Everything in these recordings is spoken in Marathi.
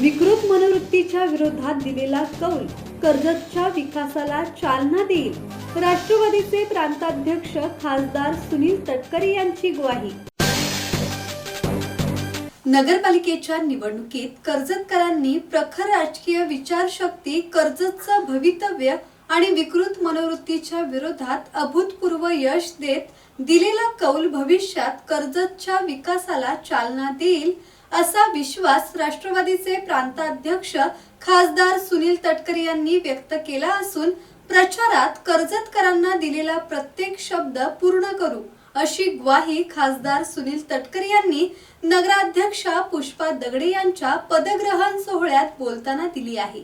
विकृत मनोवृत्तीच्या विरोधात दिलेला कौल कर्जतच्या विकासाला चालना देईल. राष्ट्रवादीचे प्रांताध्यक्ष खासदार सुनील तटकरे यांची ग्वाही. नगरपालिकेच्या निवडणुकीत कर्जतकरांनी प्रखर राजकीय विचारशक्ती, कर्जतचं भवितव्य आणि विकृत मनोवृत्तीच्या विरोधात अभूतपूर्व यश देत दिलेला कौल भविष्यात कर्जतच्या विकासाला चालना देईल असा विश्वास राष्ट्रवादीचे प्रांताध्यक्ष खासदार सुनील तटकरे यांनी व्यक्त केला असून प्रचारात कर्जतकरांना दिलेला प्रत्येक शब्द पूर्ण करू अशी ग्वाही खासदार सुनील तटकरे यांनी नगराध्यक्षा पुष्पा दगडे यांच्या पदग्रहण सोहळ्यात बोलताना दिली आहे.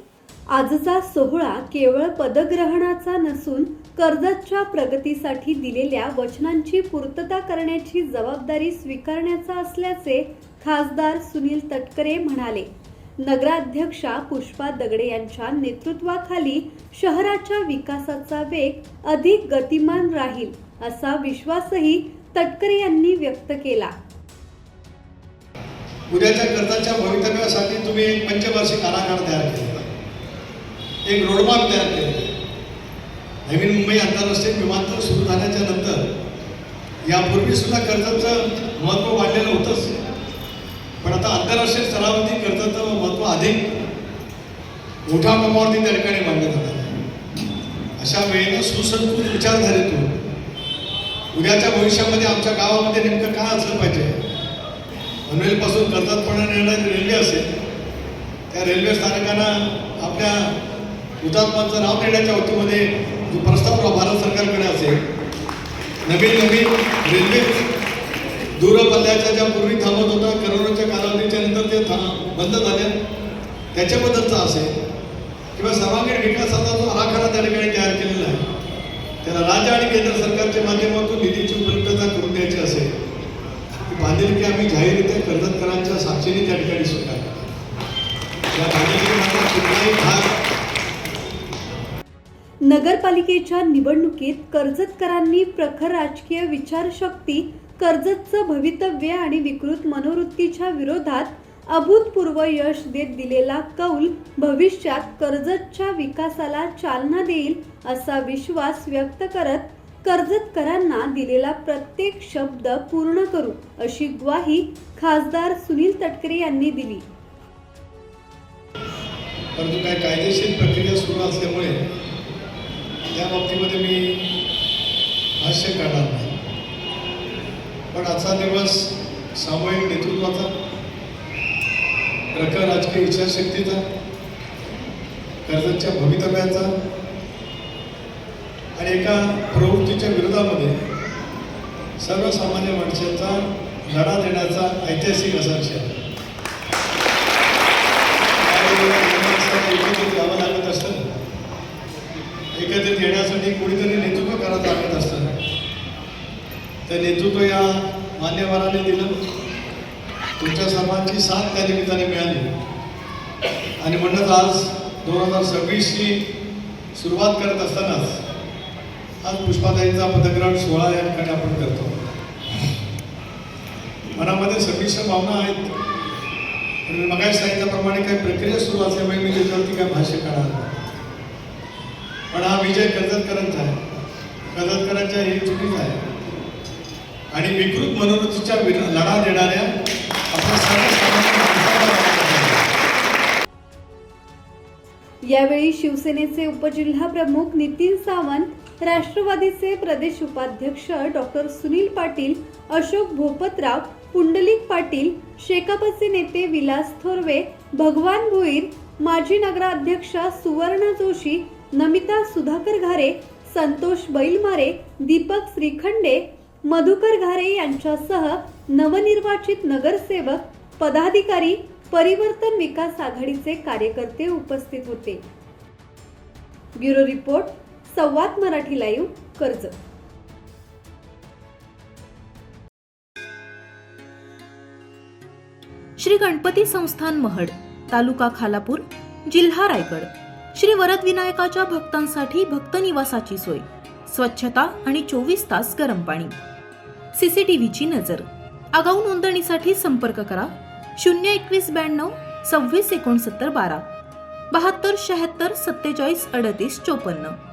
आजचा सोहळा केवळ पदग्रहणाचा नसून कर्जतच्या प्रगतीसाठी दिलेल्या वचनांची पूर्तता करण्याची जबाबदारी स्वीकारण्याचा असल्याचे खासदार सुनील तटकरे म्हणाले. नगराध्यक्षा पुष्पा दगडे यांच्या नेतृत्वाखाली शहराच्या विकासाचा वेग अधिक गतिमान राहील असा विश्वासही तटकरे यांनी व्यक्त केला. उद्याच्या कर्जतच्या भवितव्यासाठी तुम्ही एक पंचवार्षिक आराखडा तयार केला, एक रोडमॅप तयार केला. नवीन मुंबई आंतरराष्ट्रीय विमानतळ सुरू झाल्याच्या नंतर यापूर्वी सुद्धा कर्जतचं महत्त्व वाढलेलं होतंच, पण आता आंतरराष्ट्रीय स्तरावरती कर्जतचं महत्त्व अधिक मोठ्या प्रमाणावरती त्या ठिकाणी मांडण्यात आलं. अशा वेळेला सुसंस्कृत विचारधारेतून उद्याच्या भविष्यामध्ये आमच्या गावामध्ये नेमकं काय असलं पाहिजे. पनवेलपासून कर्जतपर्यंत येणारी रेल्वे असेल, त्या रेल्वे स्थानकांना आपल्या हुतात्म्यांचं नाव देण्याच्या वतीमध्ये जो प्रस्ताव भारत सरकारकडे असेल, नवीन रेल्वे दूर पल्ल्याच्या ज्या पूर्वी थांबत होता करोनाच्या कालावधीच्या नंतर ते बंद झाल्या त्याच्याबद्दलचा असेल, किंवा सर्वांगीण विकासाचा जो आराखडा त्या ठिकाणी तयार केलेला आहे त्याला राज्य आणि केंद्र सरकारच्या माध्यमातून निधीची उपलब्धता करून द्यायची असेल, ती बांधिलकी आम्ही जाहीररित्या कर्जतकरांच्या साक्षीने त्या ठिकाणी स्वीकारतो. नगरपालिकेच्या निवडणुकीत कर्जतकरांनी प्रखर राजकीय विचारशक्ती, कर्जतचं भवितव्य आणि विकृत मनोवृत्तीच्या विरोधात अभूतपूर्व यश देत दिलेला कौल भविष्यात कर्जतच्या विकासाला चालना देईल असा विश्वास व्यक्त करत कर्जतकरांना दिलेला प्रत्येक शब्द पूर्ण करू अशी ग्वाही खासदार सुनील तटकरे यांनी दिली. परंतु काही कायदेशीर प्रक्रिया सुरू असल्यामुळे त्या बाबतीमध्ये मी भाष्य करणार नाही. पण आजचा दिवस सामूहिक नेतृत्वाचा, प्रखर राजकीय इच्छाशक्तीचा, कर्जतच्या भवितव्याचा आणि एका प्रवृत्तीच्या विरोधामध्ये सर्वसामान्य माणसाचा लढा देण्याचा ऐतिहासिक असा विषय आहे. एकत्रित यावं लागत असतं, एकत्रित येण्यासाठी कोणीतरी नेतृत्व करावं लागत असतं. ते नेतृत्व या मान्यवरांनी दिलं, तुमच्या सर्वांची साथ त्या निमित्ताने मिळाली आणि म्हणूनच आज 2026ची सुरुवात करत असतानाच आज पुष्पाताईंचा पदग्रहण सोहळा या ठिकाणी आपण करतो. मनामध्ये समिश्र भावना आहेत. मी मगाशी सांगितल्याप्रमाणे काही प्रक्रिया सुरू असल्यामुळे मी त्याच्यावरती काय भाष्य करणार नाही. पण हा विजय कर्जतकरांचा आहे, कर्जतकरांच्या हे चुकीचं आहे आणि विकृत मनोवृत्तीच्या लढा देणाऱ्या आपल्या सर्वसामान्य यावेळी शिवसेनेचे उपजिल्हा प्रमुख नितीन सावंत, राष्ट्रवादीचे प्रदेश उपाध्यक्ष डॉक्टर सुनील पाटील, अशोक भोपतराव, पुंडलिक पाटील, शेकापचे नेते विलास थोरवे, भगवान भोईर, माजी नगराध्यक्षा सुवर्णा जोशी, नमिता सुधाकर घारे, संतोष बैलमारे, दीपक श्रीखंडे, मधुकर घारे यांच्यासह नवनिर्वाचित नगरसेवक, पदाधिकारी, परिवर्तन विकास आघाडीचे कार्यकर्ते उपस्थित होते. ब्युरो रिपोर्ट, संवाद मराठी लाईव्ह, कर्जत. श्री गणपती संस्थान महड, तालुका खालापूर, जिल्हा रायगड. श्री वरदविनायकाच्या भक्तांसाठी भक्त निवासाची सोय, स्वच्छता आणि 24 तास गरम पाणी. CCTVची नजर. आगाऊ नोंदणीसाठी संपर्क करा 02192 26 69 12, 72 76 47 38 54.